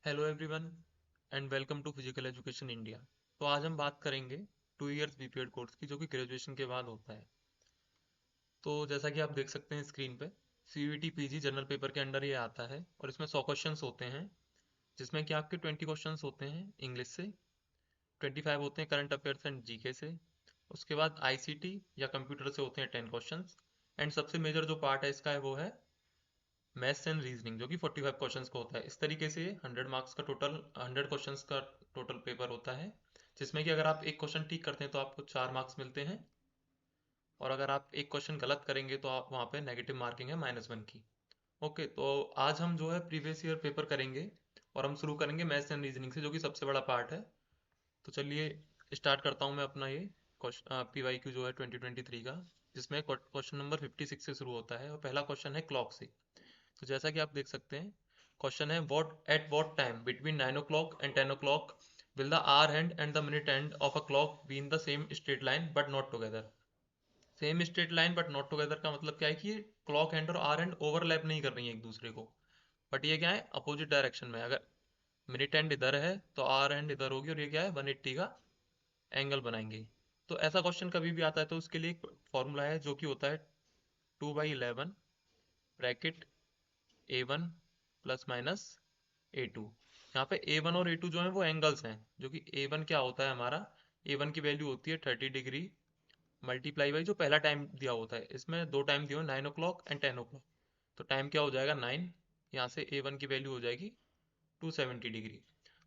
Hello everyone and welcome to physical education India. तो आज हम बात करेंगे 2 इयर्स बीपीएड कोर्स की, जो कि ग्रेजुएशन के बाद होता है। तो जैसा कि आप देख सकते हैं स्क्रीन पे, सीयूईटी पीजी जनरल पेपर के अंडर ये आता है और इसमें 100 क्वेश्चंस होते हैं, जिसमें कि आपके 20 क्वेश्चंस होते हैं इंग्लिश से, 25 होते हैं करंट अफेयर्स एंड जीके से। उसके बाद आईसीटी या कंप्यूटर से होते हैं 10 क्वेश्चंस। एंड सबसे मेजर जो पार्ट है इसका है वो है मैथ्स एंड रीजनिंग, जो कि 45 क्वेश्चंस का होता है। इस तरीके से 100 मार्क्स का टोटल, 100 क्वेश्चंस का टोटल पेपर होता है, जिसमें कि अगर आप एक क्वेश्चन ठीक करते हैं तो आपको 4 मार्क्स मिलते हैं, और अगर आप एक क्वेश्चन गलत करेंगे तो आप वहाँ पे नेगेटिव मार्किंग है -1 की। ओके, तो आज हम जो है प्रीवियस ईयर पेपर करेंगे, और हम शुरू करेंगे मैथ्स एंड रीजनिंग से, जो कि सबसे बड़ा पार्ट है। तो चलिए स्टार्ट करता हूँ मैं अपना ये पीवाईक्यू जो है 2023 का, जिसमें क्वेश्चन नंबर 56 से शुरू होता है, और पहला क्वेश्चन है क्लॉक से। तो जैसा कि आप देख सकते हैं, क्वेश्चन है what time between 9 o'clock and 10 o'clock will the hour hand and the minute hand of a clock be in the same straight line but not together. Same straight line but not together का मतलब क्या है कि clock hand और hour hand overlap नहीं कर रही है एक दूसरे को, बट ये क्या है, अपोजिट डायरेक्शन में। अगर मिनट हैंड इधर है तो आवर हैंड इधर होगी, और ये क्या है, 180 का एंगल बनाएंगे। तो ऐसा क्वेश्चन कभी भी आता है तो उसके लिए एक फॉर्मूला है, जो कि होता है 2/11 bracket A1 plus minus A2। यहाँ पे A1 और A2 जो है वो एंगल्स हैं, जो कि A1 क्या होता है हमारा, A1 की वैल्यू होती है 30 डिग्री मल्टीप्लाई बाई जो पहला टाइम दिया होता है। इसमें दो टाइम दिए हुए 9 o'clock एंड 10 o'clock। तो टाइम क्या हो जाएगा 9, यहाँ से A1 की वैल्यू हो जाएगी 270 डिग्री।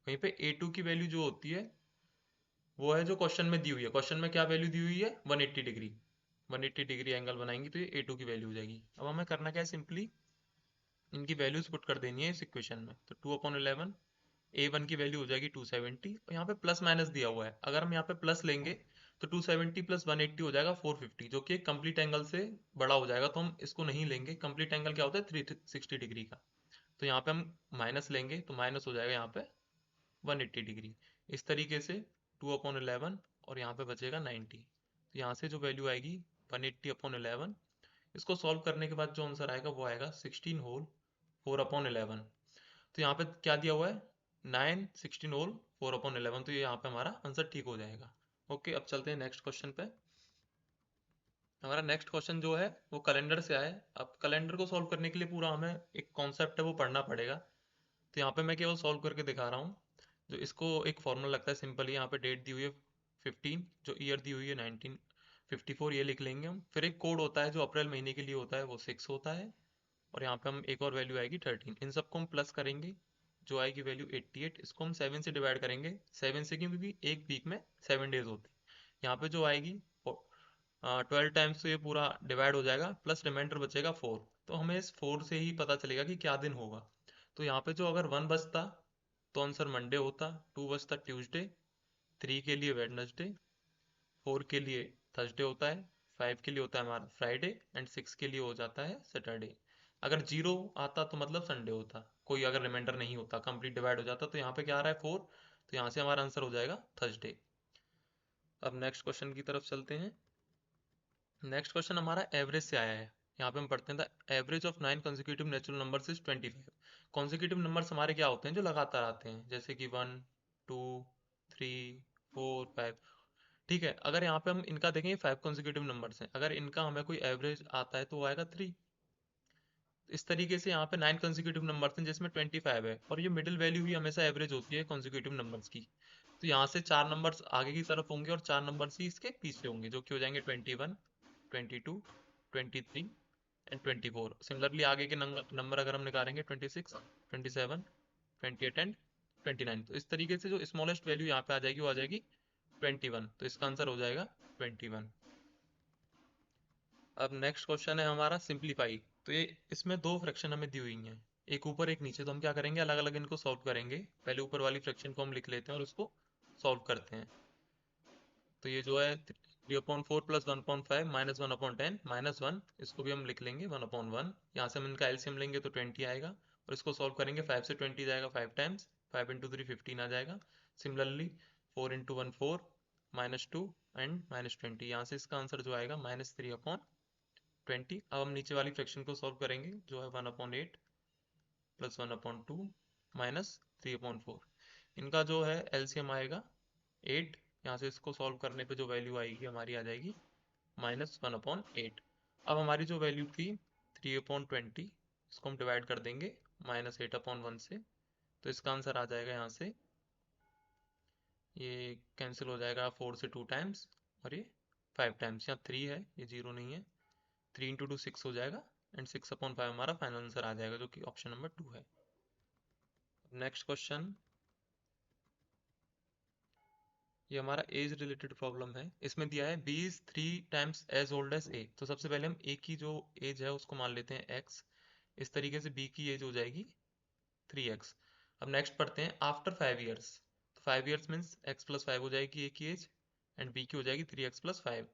वहीं पे A2 की वैल्यू जो होती है वो है जो क्वेश्चन में दी हुई है। क्वेश्चन में क्या वैल्यू दी हुई है, 180 डिग्री। 180 डिग्री एंगल बनाएंगे तो ये A2 की वैल्यू हो जाएगी। अब हमें करना क्या है, सिंपली इनकी वैल्यूज पुट कर देनी है इस इक्वेशन में। तो 2/11 A1 की वैल्यू हो जाएगी 270, और यहाँ पे प्लस माइनस दिया हुआ है। अगर हम यहाँ पे प्लस लेंगे तो 270 प्लस 180 हो जाएगा 450, जो कि एक कंप्लीट एंगल से बड़ा हो जाएगा, तो हम इसको नहीं लेंगे। कंप्लीट एंगल क्या होता है, 360 डिग्री का। तो यहाँ पे हम माइनस लेंगे तो माइनस हो जाएगा यहाँ पे 180 डिग्री। इस तरीके से 2/11, और यहाँ पे बचेगा 90। तो यहाँ से जो वैल्यू आएगी 180/11। इसको सॉल्व करने के बाद जो आंसर आएगा वो आएगा 16 होल 4/11। तो यहाँ पे क्या दिया हुआ है, 9 16 होल 4/11, तो ये यहाँ पे हमारा आंसर ठीक हो जाएगा। ओके, अब चलते हैं नेक्स्ट क्वेश्चन पे। हमारा नेक्स्ट क्वेश्चन जो है वो कैलेंडर से आया है। अब कैलेंडर को सॉल्व करने के लिए पूरा हमें एक कॉन्सेप्ट है वो पढ़ना पड़ेगा। तो यहाँ पे मैं केवल सॉल्व करके दिखा रहा हूँ। जो इसको एक फॉर्मूला लगता है सिंपली, यहाँ पे डेट दी हुई है 15, जो ईयर दी हुई है 1954, ये लिख लेंगे हम। फिर एक कोड होता है जो अप्रैल महीने के लिए होता है, वो 6 होता है। और यहाँ पे हम एक और वैल्यू आएगी 13। इन सबको हम प्लस करेंगे, जो आएगी वैल्यू 88। इसको हम 7 से डिवाइड करेंगे, 7 से, क्योंकि एक वीक में 7 डेज होते हैं। यहाँ पे जो आएगी 12 टाइम्स, तो ये पूरा डिवाइड हो जाएगा, प्लस रिमाइंडर बचेगा 4। तो हमें इस 4 से ही पता चलेगा कि क्या दिन होगा। तो यहाँ पे जो अगर 1 बचता तो आंसर मंडे होता, 2 बचता ट्यूसडे, 3 के लिए वेडनेसडे, 4 के लिए थर्सडे होता है, 5 के लिए होता है हमारा फ्राइडे, एंड 6 के लिए हो जाता है सैटरडे। अगर जीरो आता तो मतलब संडे होता, कोई अगर रिमाइंडर नहीं होता, कंप्लीट डिवाइड हो जाता। तो यहाँ पे क्या आ रहा है 4, तो यहाँ से हमारा आंसर हो जाएगा थर्सडे। अब नेक्स्ट क्वेश्चन की तरफ चलते हैं। नेक्स्ट क्वेश्चन हमारा एवरेज से आया है। यहाँ पे हम पढ़ते हैं the average of 9 consecutive natural numbers is 25। Consecutive numbers हमारे क्या होते हैं, जो लगातार आते हैं, जैसे कि 1 2 3 4 5। ठीक है, अगर यहाँ पे हम इनका देखें, 5 consecutive नंबर्स हैं, अगर इनका हमें कोई एवरेज आता है तो वो आएगा 3। इस तरीके से यहाँ पे 9 consecutive नंबर्स हैं जिसमें 25 है, और ये मिडिल वैल्यू ही हमेशा एवरेज होती है consecutive नंबर्स की। तो यहाँ से 4 नंबर्स आगे की तरफ होंगे और 4 नंबर्स ही इसके पीछे होंगे, जो कि हो जाएंगे 21 22 23 एंड 24। सिमिलरली आगे के नंबर अगर हम निकालेंगे 26 27 28 एंड 29। तो इस तरीके से जो स्मॉलेस्ट वैल्यू यहाँ पे आ जाएगी वो आ जाएगी 21। तो इसका आंसर हो जाएगा 21। अब नेक्स्ट क्वेश्चन है हमारा सिंप्लीफाई। तो ये इसमें दो फ्रैक्शन हमें दी हुई हैं, एक ऊपर एक नीचे। तो हम क्या करेंगे, अलग अलग इनको सॉल्व करेंगे। पहले ऊपर वाली फ्रैक्शन को हम लिख लेते हैं और उसको सॉल्व करते हैं। तो ये जो है 3/4 प्लस 1/5 माइनस 1/10 -1, इसको भी हम लिख लेंगे 1/1। यहाँ से हम इनका एलसीएम लेंगे तो 20 आएगा, और इसको सॉल्व करेंगे, 5 से 20 जाएगा 5 टाइम्स, 5 इंटू 3 15 आ जाएगा। Similarly 4 into 1 4 -2 and -20। यहाँ से इसका आंसर जो आएगा -3/20। अब हम नीचे वाली फ्रैक्शन को सॉल्व करेंगे, जो है 1/8 प्लस 1/2 माइनस 3/4। इनका जो है एलसीएम आएगा 8। यहाँ से इसको सॉल्व करने पे जो वैल्यू आएगी हमारी आ जाएगी -1/8। अब हमारी जो वैल्यू थी 3/20, इसको हम डिवाइड कर देंगे -8/1 से, तो इसका आंसर आ जाएगा यहाँ से, ये कैंसिल हो जाएगा 4 से 2 टाइम्स, और ये 5 टाइम्स, यहाँ 3 है, ये 0 नहीं है, 3 × 2 6 हो जाएगा, एंड 6/5 हमारा फाइनल आंसर आ जाएगा, जो कि ऑप्शन नंबर 2 है। नेक्स्ट क्वेश्चन, ये हमारा एज रिलेटेड प्रॉब्लम है। इसमें दिया है B is 3 times as old as A. तो सबसे पहले हम ए की जो एज है उसको मान लेते हैं x। इस तरीके से बी की एज हो जाएगी 3x। अब नेक्स्ट पढ़ते हैं आफ्टर 5 ईयर्स। तो 5 ईयर्स मीन्स x + 5 हो जाएगी ए की एज, एंड बी की हो जाएगी 3x + 5।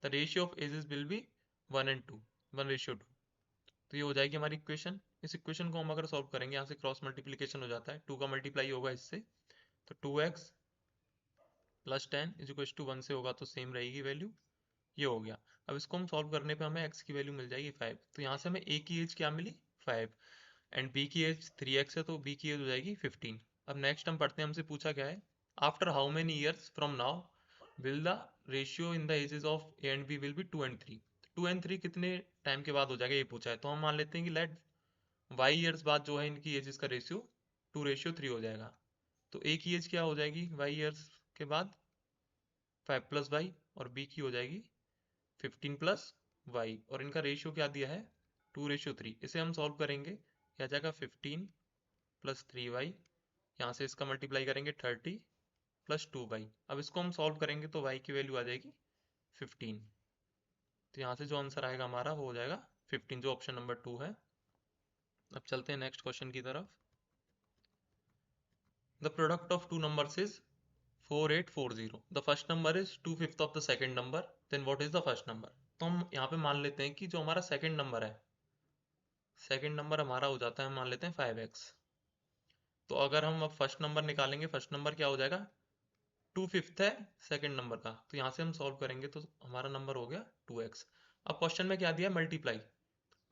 The ratio of ages will be 1 and 2, 1:2। तो ये हो जाएगी हमारी इक्वेशन। इस इक्वेशन को हम अगर सॉल्व करेंगे, यहाँ से क्रॉस मल्टीप्लीकेशन हो जाता है, 2 का मल्टीप्लाई होगा इससे, तो 2x + 10 = 1 से होगा, तो सेम रहेगी वैल्यू, ये हो गया। अब इसको हम सॉल्व करने पे हमें x की वैल्यू मिल जाएगी 5। तो यहाँ से हमें a की एज क्या मिली 5, एंड b की एज 3x है, तो b की एज हो जाएगी 15। अब नेक्स्ट हम पढ़ते हैं, हमसे पूछा क्या है, after how many years from now will the ratio in the ages of a and b will be 2 and 3। 2 and 3 कितने टाइम के बाद हो जाएगा ये पूछा है, तो हम मान लेते हैं कि लेट y ईयर्स बाद जो है इनकी एजेस का रेशियो 2:3 हो जाएगा। तो a की एज क्या हो जाएगी y ईयर्स के बाद 5 + y, और b की हो जाएगी 15 + y, और इनका रेशियो क्या दिया है 2:3। इसे हम सॉल्व करेंगे, क्या जाएगा 15 + 3y, यहाँ से इसका मल्टीप्लाई करेंगे 30 + 2y। अब इसको हम सॉल्व करेंगे तो y की वैल्यू आ जाएगी 15। तो यहाँ से जो आंसर आएगा हमारा वो हो जाएगा 15, जो ऑप्शन नंबर 2 है। अब चलते हैं नेक्स्ट क्वेश्चन की तरफ। The product of two numbers is 4840। The first number is 2/5 of the second number, then what is the first number. तो हम यहाँ पे मान लेते हैं कि जो हमारा सेकेंड नंबर है, सेकेंड नंबर हमारा हो जाता है, हम मान लेते हैं 5x। तो अगर हम अब फर्स्ट नंबर निकालेंगे, फर्स्ट नंबर क्या हो जाएगा 2/5 है सेकेंड नंबर का, तो यहाँ से हम सॉल्व करेंगे तो हमारा नंबर हो गया 2x। अब क्वेश्चन में क्या दिया, मल्टीप्लाई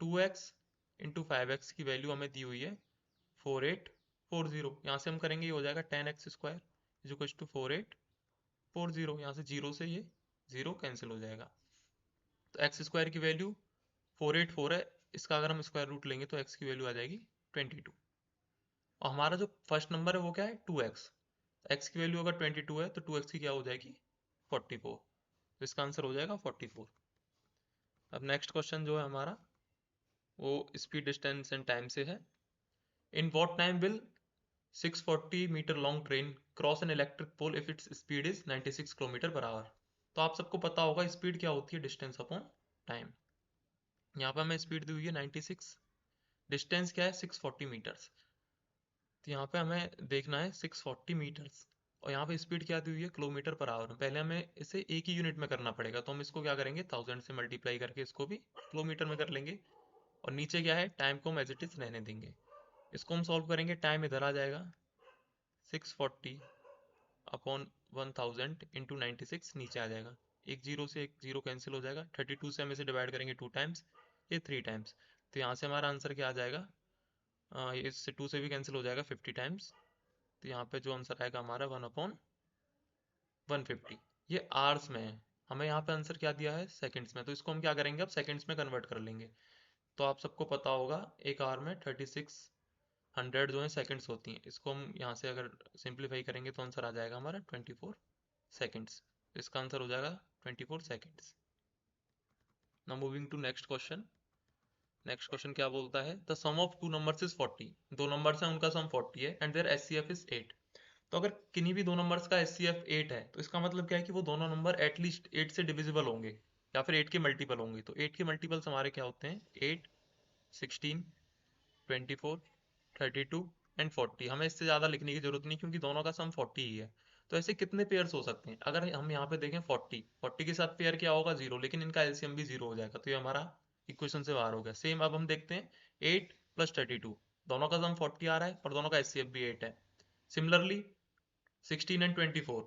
2x × 5x की वैल्यू हमें दी हुई है 4840। यहाँ से हम करेंगे, ये हो जाएगा 10x² = 4840। यहाँ से 0 से ये 0 कैंसिल हो जाएगा, तो x² की वैल्यू 484 है, इसका अगर हम स्क्वायर रूट लेंगे तो x की वैल्यू आ जाएगी 22। और हमारा जो फर्स्ट नंबर है वो क्या है 2x। x की वैल्यू अगर 22 है तो 2x की क्या हो जाएगी 44, तो इसका आंसर हो जाएगा 44। अब नेक्स्ट क्वेश्चन जो है हमारा वो स्पीड, डिस्टेंस एंड टाइम से है। In what time will 640 meter long train cross an electric pole if its speed is 96 km/h। तो आप सबको पता होगा स्पीड क्या होती है, डिस्टेंस अपॉन टाइम। यहाँ पे हमें स्पीड दी हुई है 96, डिस्टेंस क्या है 640 मीटर्स। तो यहाँ पे हमें देखना है 640 मीटर्स, और यहाँ पे स्पीड क्या दी हुई है km/h। पहले हमें इसे एक ही यूनिट में करना पड़ेगा, तो हम इसको क्या करेंगे 1000 से मल्टीप्लाई करके इसको भी किलोमीटर में कर लेंगे, और नीचे क्या है टाइम को हम एज इट इज रहने देंगे। इसको हम सॉल्व करेंगे, टाइम इधर आ जाएगा 640/1000 × 96 नीचे आ जाएगा, एक जीरो से एक जीरो कैंसिल हो जाएगा, 32 से हम इसे डिवाइड करेंगे 2 टाइम्स, ये 3 टाइम्स। तो यहाँ से हमारा आंसर क्या आ जाएगा, इससे 2 से भी कैंसिल हो जाएगा 50 टाइम्स। तो यहाँ पे जो आंसर आएगा हमारा 1/150। ये आवर्स में है, हमें यहाँ पे आंसर क्या दिया है सेकंड्स में, तो इसको हम क्या करेंगे अब सेकंड्स में कन्वर्ट कर लेंगे। तो आप सबको पता होगा एक आवर में 3600 जो है सेकंड्स होती हैं, इसको हम यहाँ से अगर सिंप्लीफाई करेंगे तो आंसर आ जाएगा हमारा 24 सेकंड्स। इसका आंसर हो जाएगा 24 seconds. Now moving to next question. Next question क्या बोलता है, the sum of two numbers is 40। दो नंबर्स हैं उनका सम 40 है, एंड देयर एचसीएफ इज 8। तो अगर किन्हीं भी दो नंबर्स का एचसीएफ 8 है, तो इसका मतलब क्या है कि वो दोनों नंबर एटलीस्ट 8 से डिविजिबल होंगे, या फिर 8 के मल्टीपल होंगे। तो 8 के मल्टीपल्स हमारे क्या होते हैं 8, 16, 24, 32 एंड 40। हमें इससे ज़्यादा लिखने की जरूरत नहीं, क्योंकि दोनों का सम 40 ही है। तो ऐसे कितने पेयर्स हो सकते हैं, अगर हम यहाँ पे देखें 40 के साथ पेयर क्या होगा 0, लेकिन इनका एलसीएम भी 0 हो जाएगा, तो ये हमारा इक्वेशन से बाहर हो गया। सेम अब हम देखते हैं 8 + 32, दोनों का सम 40 आ रहा है और दोनों का एचसीएफ भी 8 है। सिमिलरली 16 एंड 24,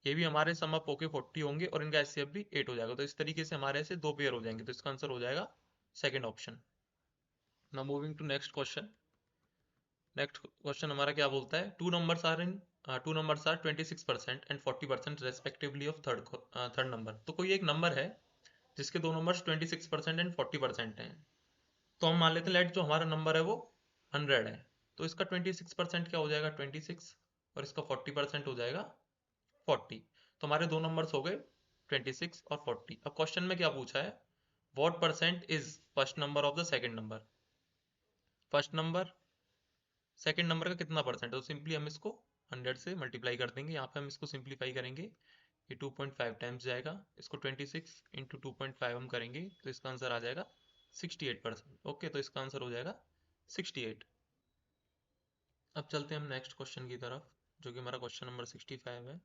ये भी हमारे सम अप होके 40 होंगे और इनका एचसीएफ भी 8 हो जाएगा। तो इस तरीके से हमारे ऐसे दो पेयर हो जाएंगे, तो इसका आंसर हो जाएगा second option. Now moving to next question. Next question हमारा क्या बोलता है, two numbers are 26% and 40% respectively of third number. तो कोई एक नंबर है जिसके दो नंबर्स 26% एंड 40% हैं। तो हम मान लेते हैं लेट जो हमारा नंबर है वो 100 है, तो इसका 26% क्या हो जाएगा 26, और इसका 40% हो जाएगा 40। तो हमारे दो नंबर्स हो गए 26 और 40। अब क्वेश्चन में क्या पूछा है, what percent is first number of the second number. First number second number का कितना परसेंट है, तो सिंपली हम इसको 100 से मल्टीप्लाई कर देंगे। यहाँ पे हम इसको सिंप्लीफाई करेंगे, ये 2.5 टाइम्स जाएगा, इसको 26 इंटू 2.5 हम करेंगे तो इसका आंसर आ जाएगा 68%। ओके, तो इसका आंसर हो जाएगा 68। अब चलते हैं हम नेक्स्ट क्वेश्चन की तरफ, जो कि हमारा क्वेश्चन नंबर 65 है।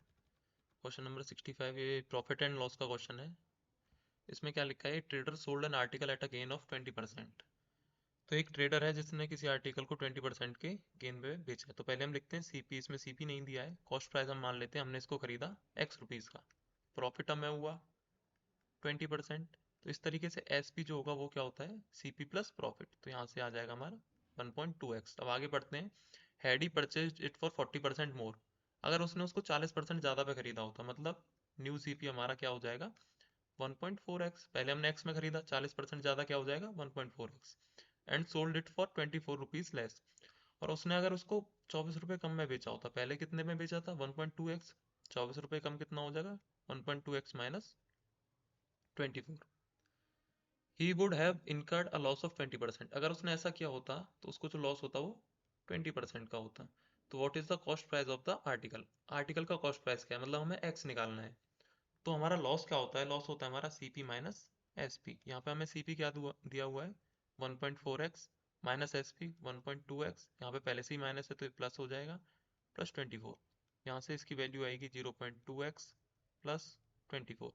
क्वेश्चन नंबर 65 ये प्रॉफिट एंड लॉस का क्वेश्चन है। इसमें क्या लिखा है, trader sold an article at a gain of 20%। तो एक ट्रेडर है जिसने किसी आर्टिकल को 20% के गेन पे बेचा है। तो पहले हम लिखते हैं सीपी, इसमें सीपी नहीं दिया है, कॉस्ट प्राइस हम मान लेते हैं, हमने इसको खरीदा एक्स रुपीज़ का, प्रॉफिट हमें हुआ 20%। तो इस तरीके से एसपी जो होगा वो क्या होता है, सीपी प्लस प्रॉफिट। तो यहाँ से आ जाएगा हमारा 1.2x। अब आगे बढ़ते हैं, had he purchase it for 40% मोर। अगर उसने उसको 40% ज़्यादा पे खरीदा होता, मतलब न्यू सीपी हमारा क्या हो जाएगा 1.4x। पहले हमने x में खरीदा, 40% ज़्यादा क्या हो जाएगा 1.4x। And sold it for 24 rupees less. और उसने अगर उसको 24 रुपये कम में बेचा होता, पहले कितने में बेचा था 1.2x, 24 रुपये कम कितना हो जाएगा 1.2x minus 24। He would have incurred a loss of 20%। अगर उसने ऐसा किया होता तो उसको जो लॉस होता वो 20% का होता। तो what is the cost price of the article, article का कॉस्ट प्राइस क्या है, मतलब हमें एक्स निकालना है। तो हमारा लॉस क्या होता है, लॉस होता है हमारा सीपी माइनस एसपी। यहाँ पे हमें सीपी क्या दिया हुआ है 1.4x माइनस एसपी 1.2x। यहाँ पे पहले से ही माइनस है तो प्लस हो जाएगा प्लस 24। यहाँ से इसकी वैल्यू आएगी 0.2x प्लस 24।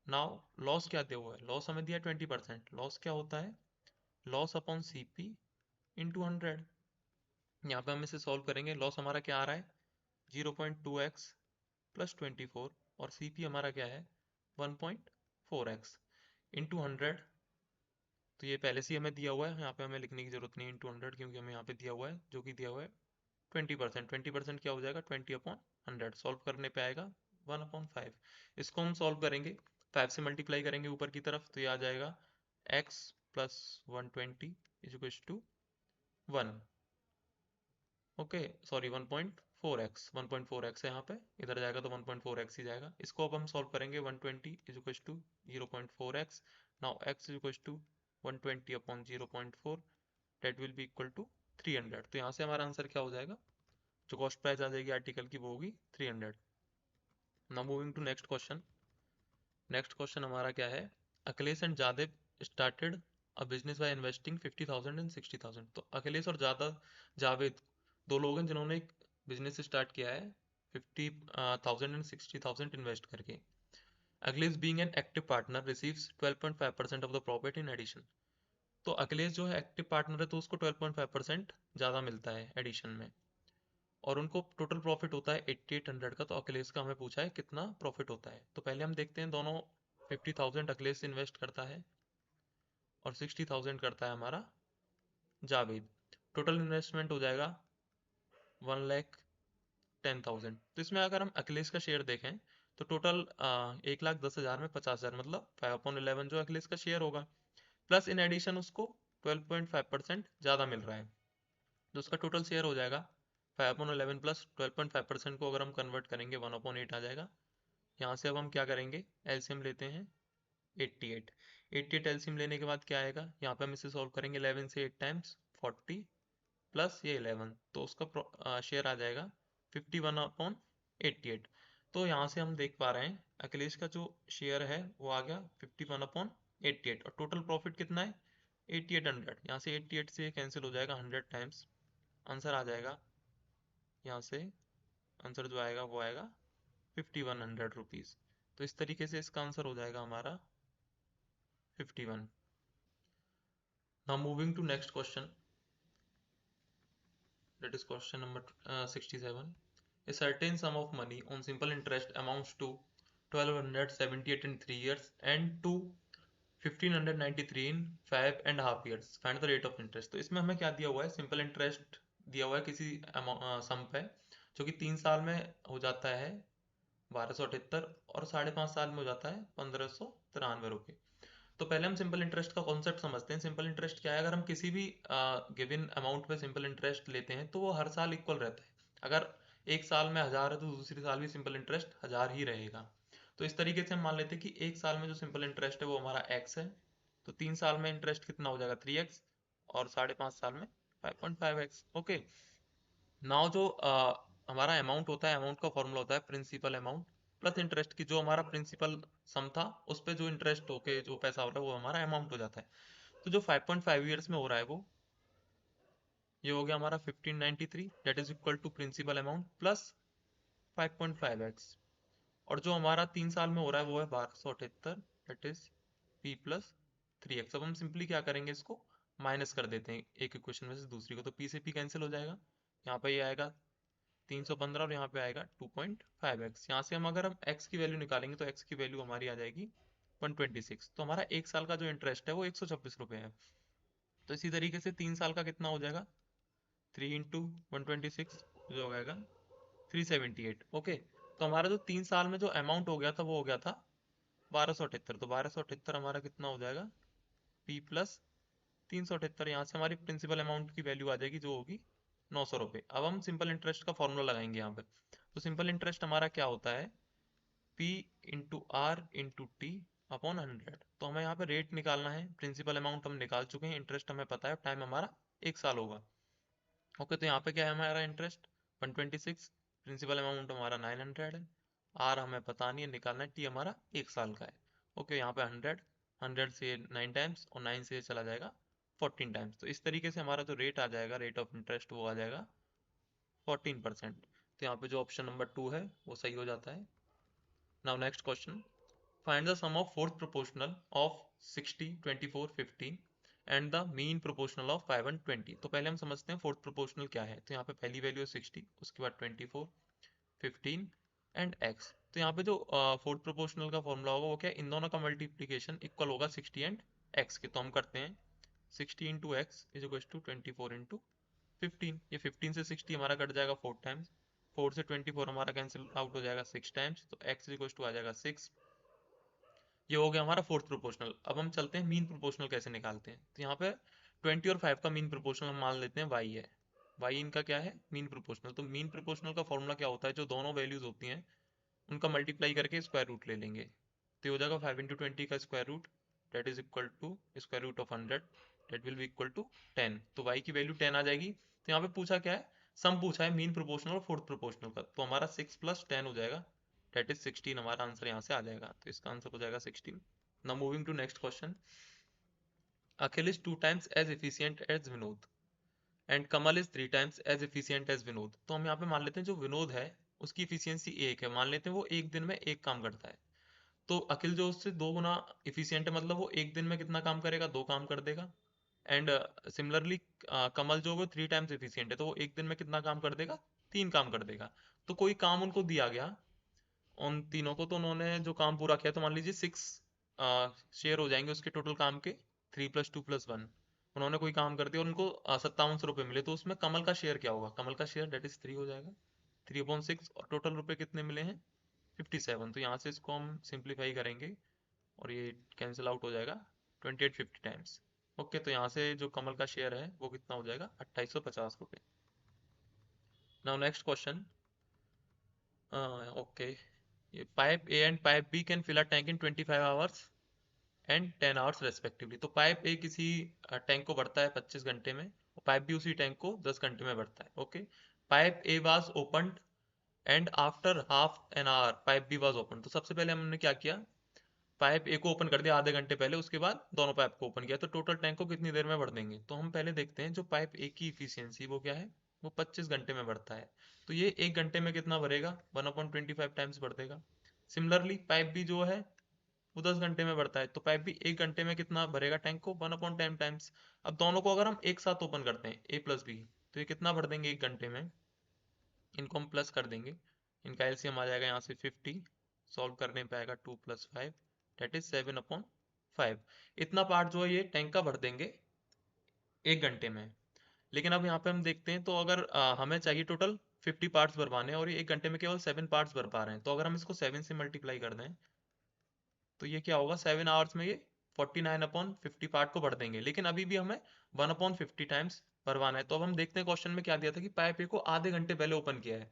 नाउ लॉस क्या दिया हुआ है, लॉस हमें दिया 20%। लॉस क्या होता है, लॉस अपॉन सीपी इंटू 100। यहाँ पे हम इसे सॉल्व करेंगे, लॉस हमारा क्या आ रहा है 0.2x प्लस 24, और सीपी हमारा क्या है 1.4x इंटू 100। तो ये पहले से ही हमें दिया हुआ है, यहाँ पे हमें लिखने की जरूरत नहीं है इंटू 100, क्योंकि हमें यहाँ पे दिया हुआ है, जो कि दिया हुआ है 20%। 20% क्या हो जाएगा 20/100। सॉल्व करने पे आएगा 1/5। इसको हम सॉल्व करेंगे, 5 से मल्टीप्लाई करेंगे ऊपर की तरफ, तो ये आ जाएगा x plus 120 is equal to 1। Okay sorry 1.4x है यहाँ पे, इधर जाएगा तो 1.4x ही जाएगा। इसको अब हम सॉल्व करेंगे, 120 is equal to 0.4x। Now x is equal to 120 upon 0.4, that will be equal to 300। तो यहाँ से हमारा आंसर क्या हो जाएगा, जो कॉस्ट प्राइस आ जाएगी आर्टिकल की वो होगी 300। Now moving to next question. Next question हमारा क्या है, Akhilesh and Jadav started a business by investing 50,000 and 60,000। तो अखिलेश और जावेद दो लोग हैं जिन्होंने एक बिजनेस स्टार्ट किया है 50,000 एंड 60,000 इन्वेस्ट करके। Akhilesh being an active partner receives 12.5% of the profit in addition. तो अखिलेश जो है एक्टिव पार्टनर है तो उसको 12.5% ज़्यादा मिलता है एडिशन में, और उनको टोटल प्रॉफिट होता है 8800 का। तो अखिलेश का हमें पूछा है कितना प्रॉफिट होता है। तो पहले हम देखते हैं दोनों, 50,000 अखिलेश इन्वेस्ट करता है और 60,000 करता है हमारा जावेद। टोटल इन्वेस्टमेंट हो जाएगा 1,10,000। तो इसमें अगर हम अखिलेश का शेयर देखें तो टोटल 1,10,000 में 50,000, मतलब 5/11 जो अखिलेश का शेयर होगा, प्लस इन एडिशन उसको 12.5% ज़्यादा मिल रहा है। तो उसका टोटल शेयर हो जाएगा 5/11 प्लस 12.5% को अगर हम कन्वर्ट करेंगे 1/8 आ जाएगा। यहाँ से अब हम क्या करेंगे, एलसीएम लेते हैं 88। 88 एलसीएम लेने के बाद क्या आएगा, यहाँ पे हम इसे सॉल्व करेंगे 11 से 8 टाइम्स 40 प्लस ये 11, तो उसका शेयर आ जाएगा 51/88। तो यहाँ से हम देख पा रहे हैं अखिलेश का जो शेयर है वो आ गया 51/88, और टोटल प्रॉफिट कितना है 8800। यहाँ से 88 से कैंसिल हो जाएगा 100 टाइम्स, आंसर आ जाएगा, यहाँ से आंसर जो आएगा वो आएगा 5100 रुपीज़। तो इस तरीके से इसका आंसर हो जाएगा हमारा 51। Now moving to next question, that is question number 67. A certain sum of money on simple interest amounts to 1278 in 3 years and to 1593 in 5.5 years. Find the rate of interest. तो इसमें हमें क्या दिया हुआ है, सिंपल इंटरेस्ट दिया हुआ है किसी सम पे, जो कि 3 साल में हो जाता है 1278 और 5.5 साल में हो जाता है 1593 रुपये। तो पहले हम सिंपल इंटरेस्ट का कॉन्सेप्ट समझते हैं। सिंपल इंटरेस्ट क्या है? अगर हम किसी भी गिवन अमाउंट पे सिंपल इंटरेस्ट लेते हैं तो वो हर साल इक्वल रहता है। अगर एक साल में 1000 है तो दूसरी साल भी सिंपल इंटरेस्ट 1000 ही रहेगा। तो इस तरीके से हम मान लेते हैं कि एक साल में जो सिंपल इंटरेस्ट है वो हमारा एक्स है, तो 3 साल में इंटरेस्ट कितना हो जाएगा 3x, और 5.5 साल में 5.5x। ओके, नाउ जो हमारा अमाउंट होता है, अमाउंट का फॉर्मूला होता है प्रिंसिपल अमाउंट प्लस इंटरेस्ट की, जो हमारा प्रिंसिपल सम था उस पे जो इंटरेस्ट होके जो पैसा हो रहा है वो हमारा अमाउंट हो जाता है। तो जो 5.5 ईयर्स में हो रहा है वो ये हो गया हमारा 1593, that is equal to principal amount plus 5.5x। और जो हमारा 3 साल में हो रहा है वो है 1278, that is p plus 3x। अब हम सिंपली क्या करेंगे, इसको माइनस कर देते हैं एक इक्वेशन में से दूसरी को, तो p से p कैंसिल हो जाएगा, यहाँ पे ये आएगा 315 और यहाँ पे आएगा 2.5x। यहाँ से हम अगर हम x की वैल्यू निकालेंगे तो x की वैल्यू हमारी आ जाएगी 126। तो हमारा एक साल का जो इंटरेस्ट है वो 126 रुपये है। तो इसी तरीके से 3 साल का कितना हो जाएगा, 3 × 126 जो हो जाएगा 378। ओके, तो हमारा जो 3 साल में जो अमाउंट हो गया था वो हो गया था 1278। तो 1278 हमारा कितना हो जाएगा, p प्लस 378। यहाँ से हमारी प्रिंसिपल अमाउंट की वैल्यू आ जाएगी जो होगी 900 रुपये। अब हम सिंपल इंटरेस्ट का फॉर्मूला लगाएंगे यहाँ पे। तो सिंपल इंटरेस्ट हमारा क्या होता है, p into R into T upon 100। तो हमें यहाँ पे रेट निकालना है, प्रिंसिपल अमाउंट हम निकाल चुके हैं, इंटरेस्ट हमें पता है, टाइम हमारा एक साल होगा। ओके, तो यहाँ पे क्या है हमारा इंटरेस्ट 126, प्रिंसिपल अमाउंट हमारा 900 है, आर हमें पता नहीं है, निकालना है, टी हमारा एक साल का है। ओके, यहाँ पे 100, 100 से 9 टाइम्स और 9 से चला जाएगा 14 टाइम्स। तो इस तरीके से हमारा जो रेट आ जाएगा, रेट ऑफ इंटरेस्ट, वो आ जाएगा 14%। तो यहाँ पे जो ऑप्शन नंबर 2 है वो सही हो जाता है। Now next question, find the sum of fourth proportional of 60, 24, 15 and the mean proportional of 5 and 20। तो पहले हम समझते हैं फोर्थ प्रोपोर्शनल क्या है। तो यहाँ पे पहली वैल्यू है 60, उसके बाद 24, 15 एंड x। तो यहाँ पे जो फोर्थ प्रोपोर्शनल का फॉर्मूला होगा वो क्या है, इन दोनों का मल्टीप्लीकेशन इक्वल होगा 60 एंड x के। तो हम करते हैं 60 into X is equal to 24 into 15। ये 15 से 60 हमारा कट जाएगा 4 टाइम्स, 4 से 24 हमारा कैंसिल आउट हो जाएगा 6 टाइम्स, तो x इज इक्वल टू आ जाएगा 6। ये हो गया हमारा फोर्थ प्रोपोर्शनल। अब हम चलते हैं मीन प्रोपोर्शनल कैसे निकालते हैं। तो यहाँ पे 20 और 5 का मीन प्रोपोर्शनल हम मान लेते हैं y है, y इनका क्या है, मीन प्रोपोर्शनल। तो मीन प्रोपोर्शनल का फॉर्मूला क्या होता है, जो दोनों वैल्यूज होती हैं उनका मल्टीप्लाई करके स्क्वायर रूट ले लेंगे। तो ये हो जाएगा 5 इंटू 20 का square root, that is equal to square root of 100, that will be equal to 10। तो y की वैल्यू 10 आ जाएगी। तो यहाँ पे पूछा क्या है, सम पूछा है मीन प्रोपोर्शनल और फोर्थ प्रोपोर्शनल का, तो हमारा 6 प्लस 10 हो जाएगा, डेट इज 16। हमारा आंसर यहाँ से आ जाएगा, तो इसका आंसर हो जाएगा 16। Now moving to next question, Akhil is 2 times as efficient as Vinod and Kamal is 3 times as efficient as Vinod. तो हम यहाँ पे मान लेते हैं जो विनोद है उसकी एफिशिएंसी 1 है, मान लेते हैं वो एक दिन में एक काम करता है। तो अखिल जो उससे 2 गुना इफिशियंट है, मतलब वो एक दिन में कितना काम करेगा, 2 काम कर देगा। एंड सिमिलरली कमल जो वो 3 टाइम्स इफिशियंट है, तो वो एक दिन में कितना काम कर देगा, 3 काम कर देगा। तो कोई काम उनको दिया गया उन तीनों को, तो उन्होंने जो काम पूरा किया, तो मान लीजिए 6 शेयर हो जाएंगे उसके टोटल काम के, 3 + 2 + 1। उन्होंने कोई काम कर दिया और उनको 5700 रुपये मिले, तो उसमें कमल का शेयर क्या होगा, कमल का शेयर डेट इज 3 हो जाएगा, 3/6। और टोटल रुपए कितने मिले हैं 57। तो यहाँ से इसको हम सिंप्लीफाई करेंगे और ये कैंसिल आउट हो जाएगा 28 50 टाइम्स। ओके, तो यहाँ से जो कमल का शेयर है वो कितना हो जाएगा 2850 रुपये। नाउ नेक्स्ट क्वेश्चन, ओके, ये pipe A and pipe B can fill a tank in 25 hours and 10 hours respectively. तो पाइप ए किसी टैंक को भरता है 25 घंटे में, और पाइप बी उसी टैंक को 10 घंटे में भरता है। Okay, pipe A was opened and after half an hour pipe B was open. तो सबसे पहले हमने क्या किया, पाइप ए को ओपन कर दिया आधे घंटे पहले, उसके बाद दोनों पाइप को ओपन किया, तो टोटल टैंक को कितनी देर में भर देंगे। तो हम पहले देखते हैं जो पाइप ए की इफिशियंसी वो क्या है, वो 25 घंटे में भरता है। तो ये एक घंटे में कितना भरेगा, 1/25 टाइम्स भर देगा। सिमिलरली पाइप बी जो है वो 10 घंटे में भरता है, तो पाइप भी एक घंटे में कितना भरेगा टैंक को, 1/10 टाइम्स। अब दोनों को अगर हम एक साथ ओपन करते हैं ए प्लस बी, तो ये कितना भर देंगे एक घंटे में, इनको हम प्लस कर देंगे, इनका एलसीएम आ जाएगा यहाँ से 50, सॉल्व करने पे आएगा 2 + 5, डेट इज 7/5। इतना पार्ट जो है ये टैंक का भर देंगे एक घंटे में। लेकिन अब यहाँ पे हम देखते हैं, तो अगर हमें चाहिए टोटल 50 पार्ट्स भरवाने हैं और ये 1 घंटे में केवल 7 पार्ट्स भर पा रहे हैं, तो अगर हम इसको 7 से मल्टीप्लाई कर दें तो ये क्या होगा, 7 आवर्स में ये 49/50 पार्ट को भर देंगे। लेकिन अभी भी हमें 1/50 टाइम्स भरवाना है। तो अब हम देखते हैं क्वेश्चन में क्या दिया था कि पाइप ए को आधे घंटे पहले ओपन किया है।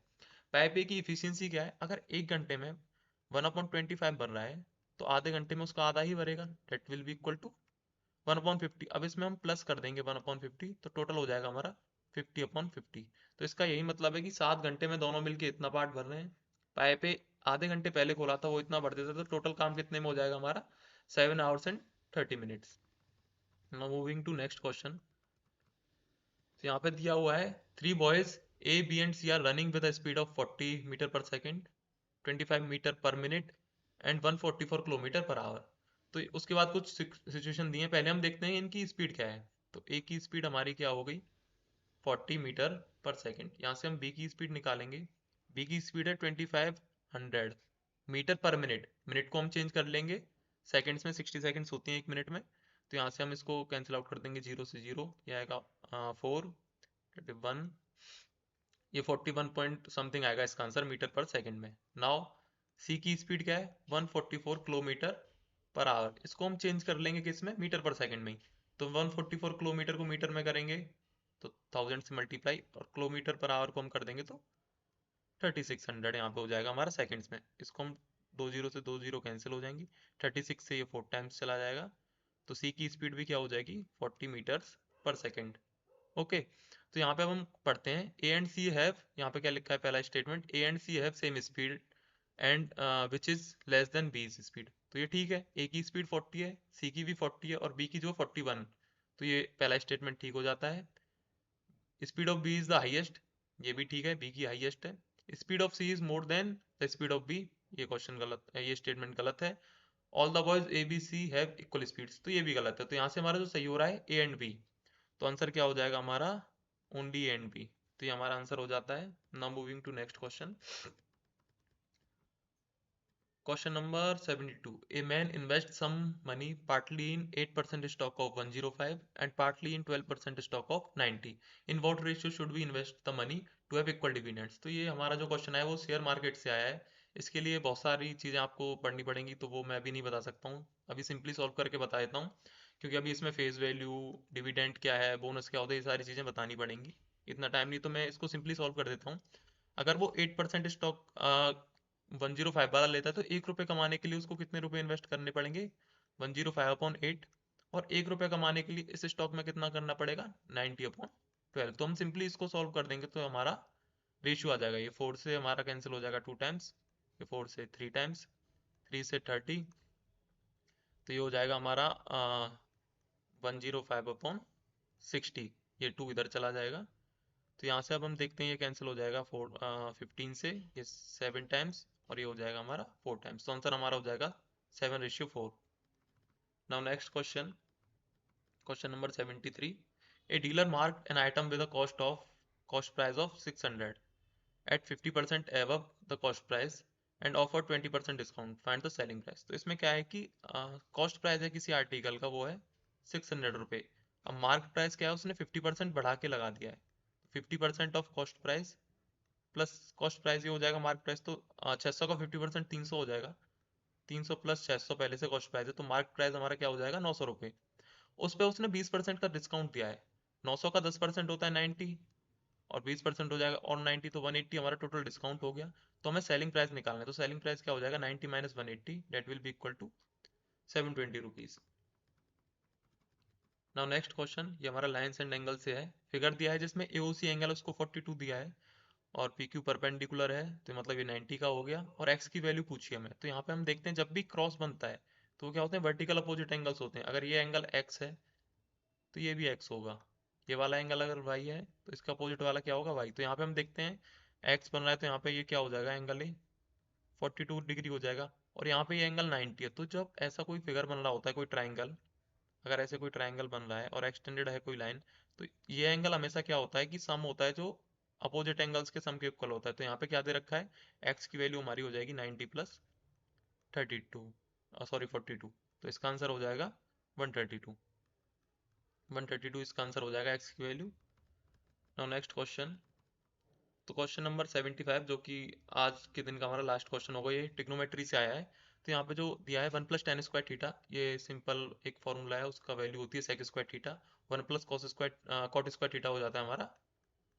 पाइप ए की इफिशियंसी क्या है, अगर 1 घंटे में 1/25 भर रहा है तो आधे घंटे में उसका आधा ही भरेगा, that will be equal to 1/50। अब इसमें हम प्लस कर देंगे 1/50, तो टोटल हो जाएगा हमारा 50/50। तो इसका यही मतलब है कि 7 घंटे में दोनों मिलके इतना पार्ट भर रहे हैं। पाइप पे आधे घंटे पहले खोला था, वो इतना भर देता, तो टोटल काम कितने में हो जाएगा हमारा, 7 hours and 30 minutes। Now moving to next question. तो यहाँ पे दिया हुआ है 3 boys A B and C are running with speed of 40 metre per second, 25 metre per minute and 144 kilometre per hour. तो उसके बाद कुछ सिचुएशन दिए हैं, पहले हम देखते हैं इनकी स्पीड क्या है। तो ए की स्पीड हमारी क्या हो गई, 40 मीटर पर सेकेंड। यहाँ से हम बी की स्पीड निकालेंगे। बी की स्पीड है 2500 मीटर पर मिनट। मिनट को हम चेंज कर लेंगे सेकेंड्स में, 60 सेकेंड्स होती हैं 1 मिनट में। तो यहाँ से हम इसको कैंसिल आउट कर देंगे, 0 से 0, यह आएगा 4, 1, ये 41 पॉइंट समथिंग आएगा इसका आंसर मीटर पर सेकंड में। नाउ सी की स्पीड क्या है, 144 किलोमीटर पर आवर। इसको हम चेंज कर लेंगे किस में, मीटर पर सेकंड में ही। तो 144 किलोमीटर को मीटर में करेंगे तो 1000 से मल्टीप्लाई, और किलोमीटर पर आवर को हम कर देंगे तो 3600 यहाँ पे हो जाएगा हमारा सेकंड्स में। इसको हम 20 से 20 कैंसिल हो जाएंगी, 36 से ये 4 टाइम्स चला जाएगा। तो सी की स्पीड भी क्या हो जाएगी, 40 मीटर्स पर सेकेंड। ओके। तो यहाँ पे अब हम पढ़ते हैं ए एंड सी हैव, यहाँ पे क्या लिखा है पहला statement, A and C have same speed and which is less than B speed. तो ये ठीक है, ए की स्पीड 40 है, सी की भी 40 है और बी की जो 41। तो ये पहला स्टेटमेंट ठीक हो जाता है। Speed of B is the highest, ये भी ठीक है, बी की हाईएस्ट है। Speed of C is more than the speed of B, ये क्वेश्चन गलत है, ये स्टेटमेंट गलत है। All the boys A B C have equal speeds, तो ये भी गलत है। तो यहाँ से हमारा जो सही हो रहा है ए एंड बी, तो आंसर क्या हो जाएगा हमारा, ओनली ए एंड बी। तो ये हमारा आंसर हो जाता है। Now moving to next question. Question number 72। A man invest some money partly in 8% stock of 105 and partly in 12% stock of 90। In what ratio should we invest the money to have equal dividends. तो ये हमारा जो question है वो share market से आया है। इसके लिए बहुत सारी चीज़ें आपको पढ़नी पड़ेंगी, तो वो मैं अभी नहीं बता सकता हूँ। अभी सिंपली सॉल्व करके बता देता हूँ, क्योंकि अभी इसमें फेस वैल्यू, डिविडेंड क्या है, बोनस क्या होता है, ये सारी चीज़ें बतानी पड़ेंगी। इतना टाइम नहीं, तो मैं इसको सिंपली सॉल्व कर देता हूँ। अगर वो 8% स्टॉक 105 वाला लेता है, तो 1 रुपये कमाने के लिए उसको कितने रुपए इन्वेस्ट करने पड़ेंगे, 105/8। और 1 रुपये कमाने के लिए इस स्टॉक में कितना करना पड़ेगा, 90/12। तो हम सिंपली इसको सॉल्व कर देंगे, तो हमारा रेशियो आ जाएगा, ये 4 से हमारा कैंसिल हो जाएगा 2 टाइम्स, ये 4 से 3 टाइम्स, 3 से 30। तो ये हो जाएगा हमारा 105/60। ये 2 इधर चला जाएगा। तो यहाँ से अब हम देखते हैं, ये कैंसिल हो जाएगा 15 से, ये 7 टाइम्स, और ये हो जाएगा हमारा 4 टाइम्स। तो आंसर हमारा हो जाएगा 7:4। Now next question, question number 73। A dealer marked an item with a cost price of 600 at 50% above the cost price and offer 20% discount, find the selling price. तो इसमें क्या है कि कॉस्ट प्राइस है किसी आर्टिकल का, वो है 600 रुपये। अब मार्क प्राइस क्या है, उसने 50% बढ़ा के लगा दिया है। 50% of cost price plus cost price, ये हो जाएगा मार्क प्राइस। तो 600 का 50% 300 हो जाएगा, 300 प्लस 600 पहले से कॉस्ट प्राइस है, तो मार्क प्राइस हमारा क्या हो जाएगा, 900 रुपये। उस पर उसने 20% का डिस्काउंट दिया है। 900 का 10% होता है 90, और 20% हो जाएगा और 90, तो 180 हमारा टोटल डिस्काउंट हो गया। तो हमें सेलिंग प्राइस निकालना है। तो सेलिंग प्राइस क्या हो जाएगा, 90 minus 180, that will be equal to 720 rupees. Now next question, ये हमारा लाइन्स एंड एंगल से है। फिगर दिया है जिसमें एओसी एंगल उसको 42 दिया है और पी क्यू परपेंडिकुलर है, तो मतलब ये 90 का हो गया, और एक्स की वैल्यू पूछी हमें। तो यहाँ पे हम देखते हैं, जब भी क्रॉस बनता है तो क्या होते हैं, वर्टिकल अपोजिट एंगल्स होते हैं। अगर ये एंगल एक्स है तो ये भी एक्स होगा, ये वाला एंगल अगर वाई है तो इसका अपोजिट वाला क्या होगा, वाई। तो यहाँ पे हम देखते हैं एक्स बन रहा है, तो यहाँ पे ये क्या हो जाएगा, एंगल ए 42 डिग्री हो जाएगा, और यहाँ पे ये एंगल 90 है। तो जब ऐसा कोई फिगर बन रहा होता है, कोई ट्राइंगल, अगर ऐसे कोई ट्राइंगल बन रहा है और एक्सटेंडेड है कोई लाइन, तो ये एंगल हमेशा क्या होता है कि सम होता है, जो अपोजिट एंगल्स के सम के इक्वल होता है। तो यहाँ पे क्या दे रखा है, एक्स की वैल्यू हमारी हो जाएगी 90 प्लस 32, सॉरी 42। तो इसका आंसर हो जाएगा 132। 132 इसका आंसर हो जाएगा एक्स की वैल्यू। Now next question. तो क्वेश्चन नंबर 75 जो कि आज के दिन का हमारा लास्ट क्वेश्चन होगा, ये ट्रिग्नोमेट्री से आया है। तो यहाँ पे जो दिया है 1 + tan² थीटा, ये सिंपल एक फॉर्मूला है, उसका वैल्यू होती है sec² थीटा। 1 + cos² थीटा हो जाता है हमारा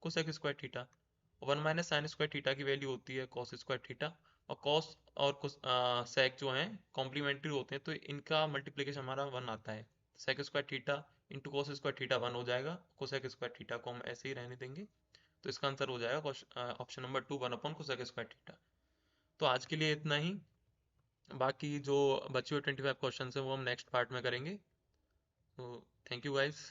cosec² थीटा। 1 - sin² थीटा की वैल्यू होती है cos² थीटा। और cos और sec जो हैं कॉम्प्लीमेंट्री होते हैं, तो इनका मल्टीप्लिकेशन हमारा 1 आता है। sec² theta into cos² theta 1 हो जाएगा, cosec² थीटा को हम ऐसे ही रहने देंगे। तो इसका आंसर हो जाएगा ऑप्शन नंबर 2 1/cosec² थीटा। तो आज के लिए इतना ही। बाकी जो बचे हुए 25 क्वेश्चन हैं वो हम नेक्स्ट पार्ट में करेंगे। तो थैंक यू गाइस।